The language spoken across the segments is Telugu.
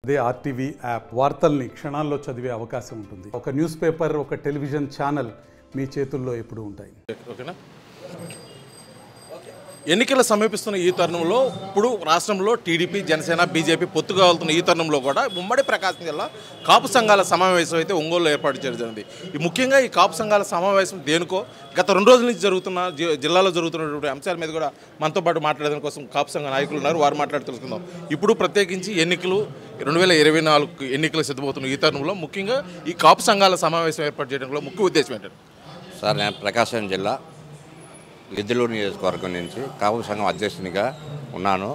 అదే ఆర్టీవీ యాప్ వార్తల్ని క్షణాల్లో చదివే అవకాశం ఉంటుంది. ఒక న్యూస్ పేపర్, ఒక టెలివిజన్ ఛానల్ మీ చేతుల్లో ఎప్పుడూ ఉంటాయి. ఓకేనా? ఎన్నికల సమీపిస్తున్న ఈ తరుణంలో ఇప్పుడు రాష్ట్రంలో టీడీపీ, జనసేన, బీజేపీ పొత్తుగా వెళ్తున్న ఈ తరుణంలో కూడా ఉమ్మడి ప్రకాశం జిల్లా కాపు సంఘాల సమావేశం అయితే ఒంగోలులో ఏర్పాటు చేయడం జరిగింది. ముఖ్యంగా ఈ కాపు సంఘాల సమావేశం దేనికో గత 2 రోజుల నుంచి జరుగుతున్న జిల్లాలో జరుగుతున్నటువంటి అంశాల మీద కూడా మనతో పాటు మాట్లాడడం కోసం కాపు సంఘ నాయకులు ఉన్నారు. వారు మాట్లాడి తెలుసుకుందాం. ఇప్పుడు ప్రత్యేకించి ఎన్నికలు 2024 ఎన్నికలు సిద్ధమవుతున్న ఈ తరుణంలో ముఖ్యంగా ఈ కాపు సంఘాల సమావేశం ఏర్పాటు చేయడంలో ముఖ్య ఉద్దేశం ఏంటంటే సార్, నేను ప్రకాశం జిల్లా గిద్దలూరు నియోజకవర్గం నుంచి కాపు సంఘం అధ్యక్షునిగా ఉన్నాను.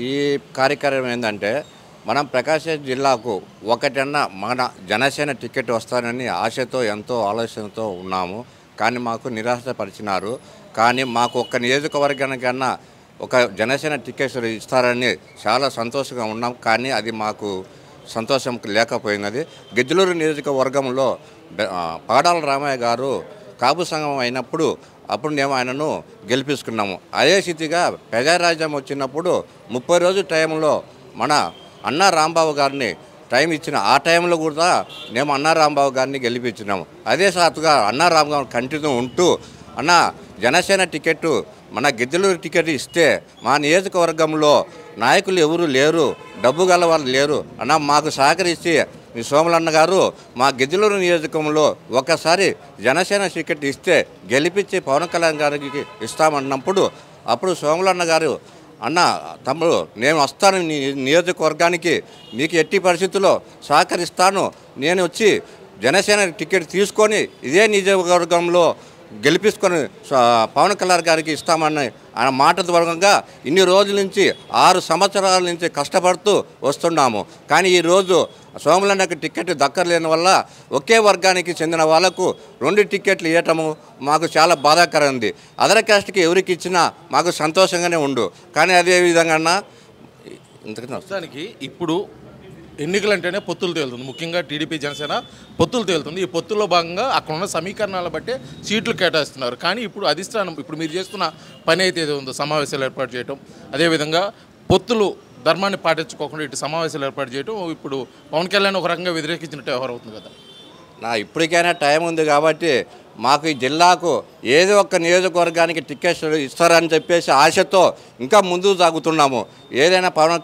ఈ కార్యక్రమం ఏంటంటే, మనం ప్రకాశం జిల్లాకు ఒకటన్నా మన జనసేన టికెట్ వస్తానని ఆశతో ఎంతో ఆలోచనతో ఉన్నాము. కానీ మాకు నిరాశపరిచినారు. కానీ మాకు ఒక్క నియోజకవర్గానికన్నా ఒక జనసేన టికెట్ ఇస్తారని చాలా సంతోషంగా ఉన్నాం. కానీ అది మాకు సంతోషం లేకపోయినది. గిద్దలూరు నియోజకవర్గంలో పాడాల రామయ్య గారు కాపు సంఘం అయినప్పుడు మేము ఆయనను గెలిపించుకున్నాము. అదే స్థితిగా ప్రజారాజ్యం వచ్చినప్పుడు 30 రోజుల టైంలో మన అన్నా రాంబాబు గారిని టైం ఇచ్చిన ఆ టైంలో కూడా మేము అన్నా రాంబాబు గారిని గెలిపించినాము. అదే సాతుగా అన్నా రాంబాబు కంటిన్యూ ఉంటూ అన్న జనసేన టికెట్ మన గిద్దలూరు టికెట్ ఇస్తే మా నియోజకవర్గంలో నాయకులు ఎవరు లేరు, డబ్బు గల వాళ్ళు లేరు అన్న, మాకు సహకరించి మీ సోమలన్న గారు మా గిద్దలూరు నియోజకంలో ఒకసారి జనసేన టికెట్ ఇస్తే గెలిపించి పవన్ కళ్యాణ్ గారికి ఇస్తామన్నప్పుడు అప్పుడు సోమలన్న గారు, అన్న తమ్ముడు నేను వస్తాను నీ నియోజకవర్గానికి, మీకు ఎట్టి పరిస్థితుల్లో సహకరిస్తాను, నేను వచ్చి జనసేన టికెట్ తీసుకొని ఇదే నియోజకవర్గంలో గెలిపించుకొని పవన్ కళ్యాణ్ గారికి ఇస్తామని ఆయన మాట ద్వారంగా ఇన్ని రోజుల నుంచి 6 సంవత్సరాల నుంచి కష్టపడుతూ వస్తున్నాము. కానీ ఈరోజు సోమలన్నకు టికెట్ దక్కలేని వల్ల ఒకే వర్గానికి చెందిన వాళ్ళకు 2 టికెట్లు ఇవ్వటము మాకు చాలా బాధాకరం ఉంది. అదర్ క్యాస్ట్కి ఎవరికి ఇచ్చినా మాకు సంతోషంగానే ఉండు. కానీ అదేవిధంగా ఇంతకీ ఇప్పుడు ఎన్నికలు అంటేనే పొత్తులు తేలుతుంది. ముఖ్యంగా టీడీపీ, జనసేన పొత్తులు తేలుతుంది. ఈ పొత్తుల్లో భాగంగా అక్కడ ఉన్న సమీకరణాల బట్టే సీట్లు కేటాయిస్తున్నారు. కానీ ఇప్పుడు అధిష్టానం ఇప్పుడు మీరు చేస్తున్న పని అయితే ఏదో ఉందో సమావేశాలు ఏర్పాటు చేయటం, అదేవిధంగా పొత్తులు ధర్మాన్ని పాటించుకోకుండా ఇటు సమావేశాలు ఏర్పాటు చేయటం ఇప్పుడు పవన్ కళ్యాణ్ ఒక రకంగా వ్యతిరేకించినట్టు వ్యవహారం అవుతుంది కదా. ఇప్పటికైనా టైం ఉంది కాబట్టి మాకు ఈ జిల్లాకు ఏదో ఒక నియోజకవర్గానికి టికెట్స్ ఇస్తారని చెప్పేసి ఆశతో ఇంకా ముందుకు సాగుతున్నాము. ఏదైనా పవన్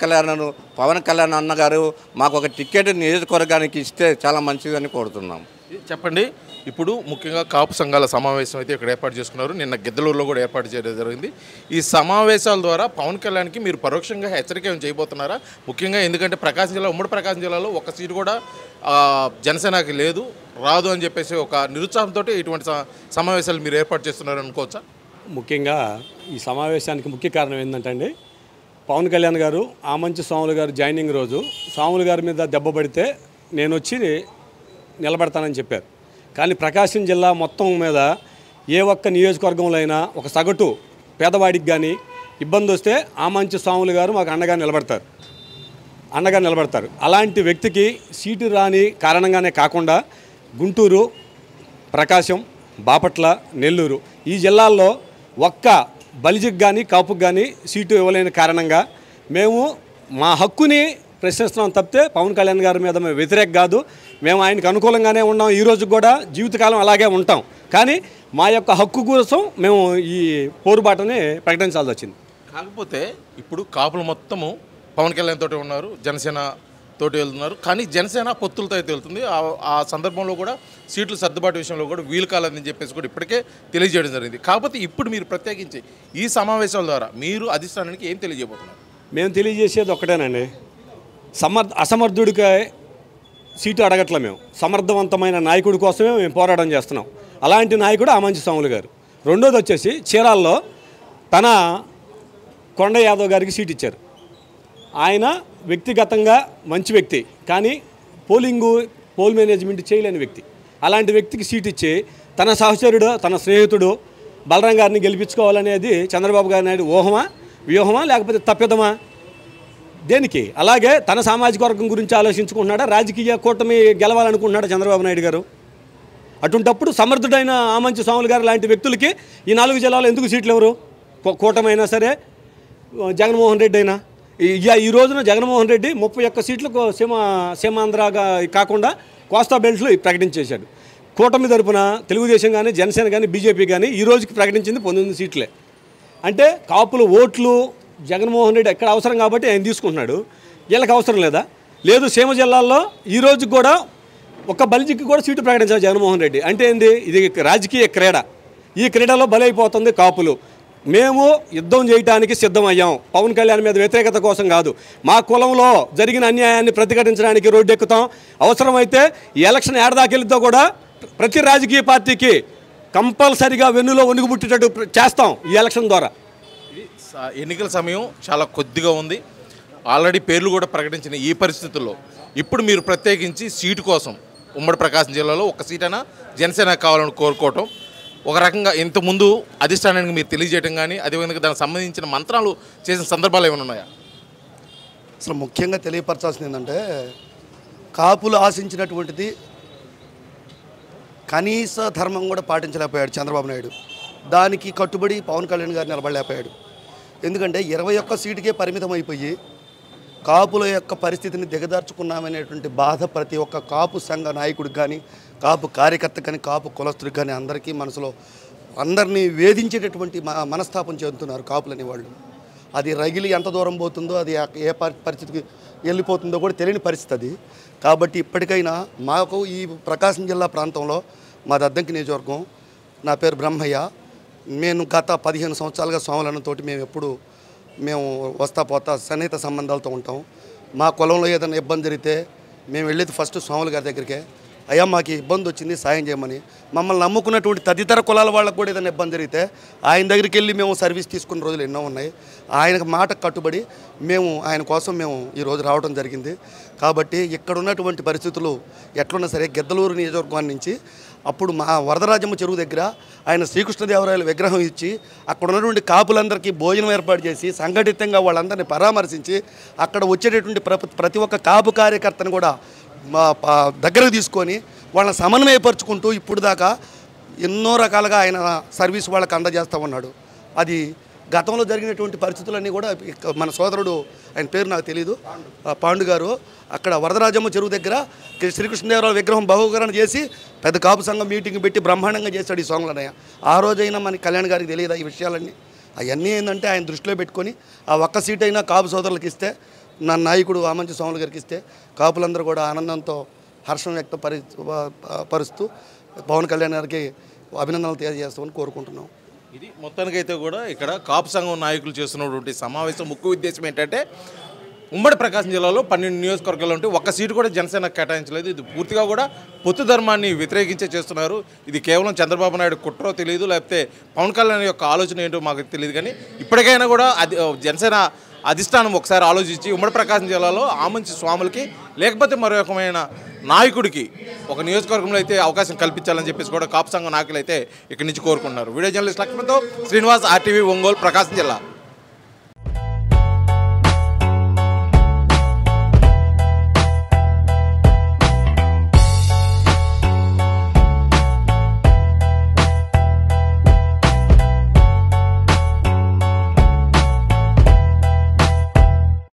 కళ్యాణ్ అన్నగారు మాకు ఒక టికెట్ నియోజకవర్గానికి ఇస్తే చాలా మంచిదని కోరుతున్నాము. చెప్పండి, ఇప్పుడు ముఖ్యంగా కాపు సంఘాల సమావేశం అయితే ఇక్కడ ఏర్పాటు చేసుకున్నారు. నిన్న గిద్దలూరులో కూడా ఏర్పాటు చేయడం జరిగింది. ఈ సమావేశాల ద్వారా పవన్ కళ్యాణ్కి మీరు పరోక్షంగా హెచ్చరిక ఏం చేయబోతున్నారా? ముఖ్యంగా ఎందుకంటే ఉమ్మడి ప్రకాశం జిల్లాలో ఒక సీటు కూడా జనసేనకి లేదు, రాదు అని చెప్పేసి ఒక నిరుత్సాహంతో ఇటువంటి సమావేశాలు మీరు ఏర్పాటు చేస్తున్నారు అనుకోవచ్చా? ముఖ్యంగా ఈ సమావేశానికి ముఖ్య కారణం ఏంటంటే అండి, పవన్ కళ్యాణ్ గారు ఆమంచి స్వాములు గారు జాయినింగ్ రోజు స్వాములు గారి మీద దెబ్బ పడితే నేను వచ్చి నిలబెడతానని చెప్పారు. కానీ ప్రకాశం జిల్లా మొత్తం మీద ఏ ఒక్క నియోజకవర్గంలో అయినా ఒక సగటు పేదవాడికి కానీ ఇబ్బంది వస్తే ఆమంచి స్వాములు గారు మాకు అండగా నిలబడతారు. అలాంటి వ్యక్తికి సీటు రాని కారణంగానే కాకుండా గుంటూరు, ప్రకాశం, బాపట్ల, నెల్లూరు ఈ జిల్లాల్లో ఒక్క బలిజికి కానీ కాపుకి కానీ సీటు ఇవ్వలేని కారణంగా మేము మా హక్కుని ప్రశ్నిస్తున్నాం తప్పితే పవన్ కళ్యాణ్ గారి మీద మేము వ్యతిరేక కాదు. మేము ఆయనకు అనుకూలంగానే ఉన్నాం. ఈరోజు కూడా జీవితకాలం అలాగే ఉంటాం. కానీ మా యొక్క హక్కు కోసం మేము ఈ పోరుబాటని ప్రకటించాల్సి వచ్చింది. కాకపోతే ఇప్పుడు కాపులు మొత్తము పవన్ కళ్యాణ్ తోటి ఉన్నారు, జనసేన తోటి వెళ్తున్నారు. కానీ జనసేన పొత్తులతో అయితే వెళ్తుంది. ఆ సందర్భంలో కూడా సీట్లు సర్దుబాటు విషయంలో కూడా వీలు కాలేదని చెప్పేసి కూడా ఇప్పటికే తెలియజేయడం జరిగింది. కాకపోతే ఇప్పుడు మీరు ప్రత్యేకించి ఈ సమావేశాల ద్వారా మీరు అధిష్టానానికి ఏం తెలియజేయబోతున్నారు? మేము తెలియజేసేది ఒకటేనండి, అసమర్థుడికి సీటు అడగట్లే. మేము సమర్థవంతమైన నాయకుడి కోసమే మేము పోరాటం చేస్తున్నాం. అలాంటి నాయకుడు ఆమంచి స్వాములు గారు. రెండోది వచ్చేసి చీరాల్లో తన కొండ యాదవ్ గారికి సీట్ ఇచ్చారు. ఆయన వ్యక్తిగతంగా మంచి వ్యక్తి, కానీ పోల్ మేనేజ్మెంట్ చేయలేని వ్యక్తి. అలాంటి వ్యక్తికి సీట్ ఇచ్చి తన సహచరుడు, తన స్నేహితుడు బలరాం గారిని గెలిపించుకోవాలనేది చంద్రబాబు గారి నాయుడు వ్యూహమా లేకపోతే తప్పిదమా? దేనికి? అలాగే తన సామాజిక వర్గం గురించి ఆలోచించుకుంటున్నాడా, రాజకీయ కూటమి గెలవాలనుకుంటున్నాడా చంద్రబాబు నాయుడు గారు? అటుంటప్పుడు సమర్థుడైన ఆమంచి స్వాములు గారు లాంటి వ్యక్తులకి ఈ 4 జిల్లాలో ఎందుకు సీట్లు ఎవరు? కూటమైనా సరే, జగన్మోహన్ రెడ్డి అయినా ఈ రోజున జగన్మోహన్ రెడ్డి 31 సీట్లకు సీమాంధ్రగా కాకుండా కోస్తా బెల్ట్లో ప్రకటించేశాడు. కూటమి తరపున తెలుగుదేశం కానీ జనసేన కానీ బీజేపీ కానీ ఈ రోజుకి ప్రకటించింది 19 సీట్లే. అంటే కాపుల ఓట్లు జగన్మోహన్ రెడ్డి ఎక్కడ అవసరం కాబట్టి ఆయన తీసుకుంటున్నాడు, వీళ్ళకి అవసరం లేదా? లేదు, సీమ జిల్లాల్లో ఈ రోజుకి కూడా ఒక్క బలిజికి కూడా సీటు ప్రకటించారు జగన్మోహన్ రెడ్డి. అంటే ఏంది? ఇది రాజకీయ క్రీడ. ఈ క్రీడలో బలైపోతుంది కాపులు. మేము యుద్ధం చేయడానికి సిద్ధమయ్యాం, పవన్ కళ్యాణ్ మీద వ్యతిరేకత కోసం కాదు. మా కులంలో జరిగిన అన్యాయాన్ని ప్రతిఘటించడానికి రోడ్డు ఎక్కుతాం. అవసరమైతే ఈ ఎలక్షన్ ఏడాదాకెళ్తే కూడా ప్రతి రాజకీయ పార్టీకి కంపల్సరిగా వెన్నులో వణుగుబుట్టేటట్టు చేస్తాం ఈ ఎలక్షన్ ద్వారా. ఎన్నికల సమయం చాలా కొద్దిగా ఉంది, ఆల్రెడీ పేర్లు కూడా ప్రకటించిన ఈ పరిస్థితుల్లో ఇప్పుడు మీరు ప్రత్యేకించి సీటు కోసం ఉమ్మడి ప్రకాశం జిల్లాలో ఒక సీటైనా జనసేన కావాలని కోరుకోవటం, ఒక రకంగా ఇంతకుముందు అధిష్టానానికి మీరు తెలియజేయడం కానీ అదేవిధంగా దానికి సంబంధించిన మంత్రాలు చేసిన సందర్భాలు ఏమైనా ఉన్నాయా? అసలు ముఖ్యంగా తెలియపరచాల్సింది ఏంటంటే, కాపులు ఆశించినటువంటిది కనీస ధర్మం కూడా పాటించలేకపోయాడు చంద్రబాబు నాయుడు. దానికి కట్టుబడి పవన్ కళ్యాణ్ గారు నిలబడలేకపోయాడు. ఎందుకంటే 21 సీటుకే పరిమితం అయిపోయి కాపుల యొక్క పరిస్థితిని దిగదార్చుకున్నామనేటువంటి బాధ ప్రతి ఒక్క కాపు సంఘ నాయకుడికి కానీ, కాపు కార్యకర్తకు కానీ, కాపు కులస్తుడికి కానీ అందరికీ మనసులో అందరినీ వేధించేటటువంటి మనస్తాపం చెందుతున్నారు కాపులని వాళ్ళు. అది రగిలి ఎంత దూరం పోతుందో, అది ఏ పరిస్థితికి వెళ్ళిపోతుందో కూడా తెలియని పరిస్థితి అది. కాబట్టి ఇప్పటికైనా మాకు ఈ ప్రకాశం జిల్లా ప్రాంతంలో మా దద్దంకి నియోజకవర్గం, నా పేరు బ్రహ్మయ్య, నేను గత 15 సంవత్సరాలుగా స్వాములన్నతో మేము వస్తా పోతా సన్నిహిత సంబంధాలతో ఉంటాం. మా కులంలో ఏదైనా ఇబ్బంది జరిగితే మేము వెళ్ళేది ఫస్ట్ స్వాముల గారి దగ్గరికే, అయ్యా మాకు ఇబ్బంది వచ్చింది సాయం చేయమని. మమ్మల్ని నమ్ముకున్నటువంటి తదితర కులాల వాళ్ళకు కూడా ఏదైనా ఇబ్బంది జరిగితే ఆయన దగ్గరికి వెళ్ళి మేము సర్వీస్ తీసుకున్న రోజులు ఎన్నో ఉన్నాయి. ఆయనకు మాట కట్టుబడి ఆయన కోసం మేము ఈరోజు రావడం జరిగింది. కాబట్టి ఇక్కడ ఉన్నటువంటి పరిస్థితులు ఎట్లున్నా సరే గిద్దలూరు నియోజకవర్గం నుంచి అప్పుడు మా వరదరాజమ్మ చెరువు దగ్గర ఆయన శ్రీకృష్ణదేవరాయల విగ్రహం ఇచ్చి అక్కడ ఉన్నటువంటి కాపులందరికీ భోజనం ఏర్పాటు చేసి సంఘటితంగా వాళ్ళందరినీ పరామర్శించి అక్కడ వచ్చేటటువంటి ప్రతి ఒక్క కాపు కార్యకర్తను కూడా దగ్గరకు తీసుకొని వాళ్ళని సమన్వయపరుచుకుంటూ ఇప్పుడు దాకా ఎన్నో రకాలుగా ఆయన సర్వీస్ వాళ్ళకి అందజేస్తూ ఉన్నాడు. అది గతంలో జరిగినటువంటి పరిస్థితులన్నీ కూడా మన సోదరుడు, ఆయన పేరు నాకు తెలీదు, పాండు గారు అక్కడ వరదరాజమ్మ చెరువు దగ్గర శ్రీకృష్ణదేవరాయల విగ్రహం బహుకరణ చేసి పెద్ద కాపు సంఘం మీటింగ్ పెట్టి బ్రహ్మాండంగా చేశాడు ఈ సోంగ్లనయ్య. ఆ రోజైనా మన కళ్యాణ్ గారికి తెలియదా ఈ విషయాలన్నీ? అవన్నీ ఏంటంటే ఆయన దృష్టిలో పెట్టుకొని ఆ ఒక్క సీట్ అయినా కాపు సోదరులకు ఇస్తే, నా నాయకుడు ఆమంచి స్వాముల గారికి ఇస్తే కాపులందరూ కూడా ఆనందంతో హర్షం పరుస్తూ పవన్ కళ్యాణ్ గారికి అభినందనలు తెలియజేస్తామని కోరుకుంటున్నాం. ఇది మొత్తానికైతే కూడా ఇక్కడ కాపు సంఘం నాయకులు చేస్తున్నటువంటి సమావేశం ముఖ్య ఉద్దేశం ఏంటంటే, ఉమ్మడి ప్రకాశం జిల్లాలో 12 నియోజకవర్గాలు ఉంటే ఒక్క సీటు కూడా జనసేన కేటాయించలేదు. ఇది పూర్తిగా కూడా పొత్తు ధర్మాన్ని వ్యతిరేకించే చేస్తున్నారు. ఇది కేవలం చంద్రబాబు నాయుడు కుట్రో తెలియదు, లేకపోతే పవన్ కళ్యాణ్ యొక్క ఆలోచన ఏంటో మాకు తెలియదు. కానీ ఇప్పటికైనా కూడా జనసేన అధిష్టానం ఒకసారి ఆలోచించి ఉమ్మడి ప్రకాశం జిల్లాలో ఆమంచి స్వాములకి లేకపోతే మరో రకమైన నాయకుడికి ఒక నియోజకవర్గంలో అయితే అవకాశం కల్పించాలని చెప్పేసి కూడా కాపు సంఘం నాయకులు అయితే ఇక్కడి నుంచి కోరుకుంటున్నారు. వీడియో జర్నలిస్ట్ లక్ష్మణ్తో శ్రీనివాస్, RTV ఒంగోలు, ప్రకాశం జిల్లా.